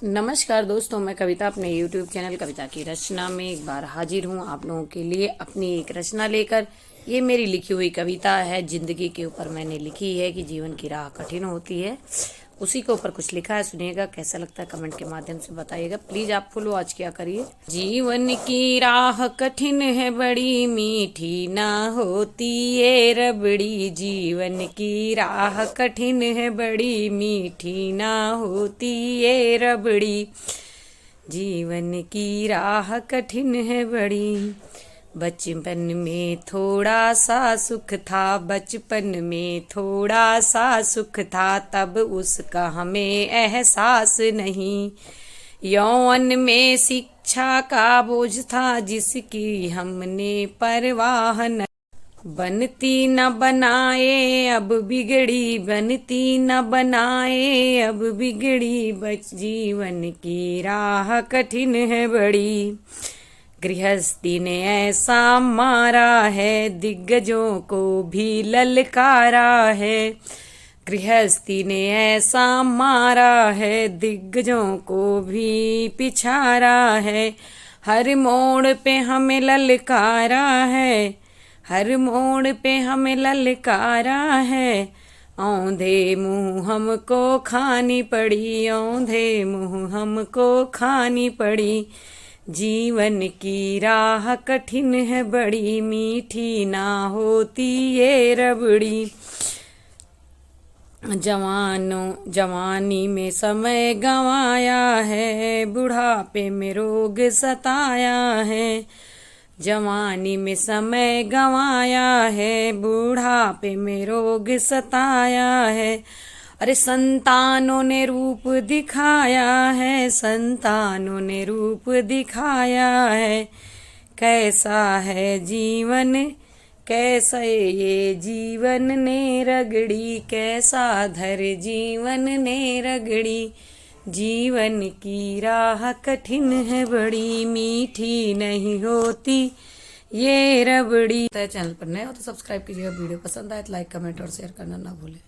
नमस्कार दोस्तों, मैं कविता अपने YouTube चैनल कविता की रचना में एक बार हाजिर हूँ आप लोगों के लिए अपनी एक रचना लेकर। ये मेरी लिखी हुई कविता है। जिंदगी के ऊपर मैंने लिखी है कि जीवन की राह कठिन होती है, उसी के ऊपर कुछ लिखा है। सुनिएगा, कैसा लगता है कमेंट के माध्यम से बताइएगा। प्लीज आप फॉलो आज क्या करिए। जीवन की राह कठिन है, बड़ी मीठी ना होती ये रबड़ी। जीवन की राह कठिन है, बड़ी मीठी ना होती ये रबड़ी। जीवन की राह कठिन है बड़ी। बचपन में थोड़ा सा सुख था, बचपन में थोड़ा सा सुख था, तब उसका हमें एहसास नहीं। यौवन में शिक्षा का बोझ था, जिसकी हमने परवाह न। बनती न बनाए अब बिगड़ी, बनती न बनाए अब बिगड़ी। जीवन की राह कठिन है बड़ी। गृहस्थी ने ऐसा मारा है, दिग्गजों को भी ललकारा है। गृहस्थी ने ऐसा मारा है, दिग्गजों को भी पिछारा है। हर मोड़ पे हमें ललकारा है, हर मोड़ पे हमें ललकारा है। औंधे मुंह हमको खानी पड़ी, औंधे मुंह हमको खानी पड़ी। जीवन की राह कठिन है बड़ी, मीठी ना होती ये रबड़ी। जवानी में समय गंवाया है, बुढ़ापे में रोग सताया है। जवानी में समय गंवाया है, बुढ़ापे में रोग सताया है। अरे संतानों ने रूप दिखाया है, संतानों ने रूप दिखाया है। कैसा है जीवन, कैसा ये जीवन ने रगड़ी, कैसा धर जीवन ने रगड़ी। जीवन की राह कठिन है बड़ी, मीठी नहीं होती ये रबड़ी। चैनल पर नए हो तो सब्सक्राइब कीजिएगा। वीडियो पसंद आए तो लाइक कमेंट और शेयर करना ना भूलें।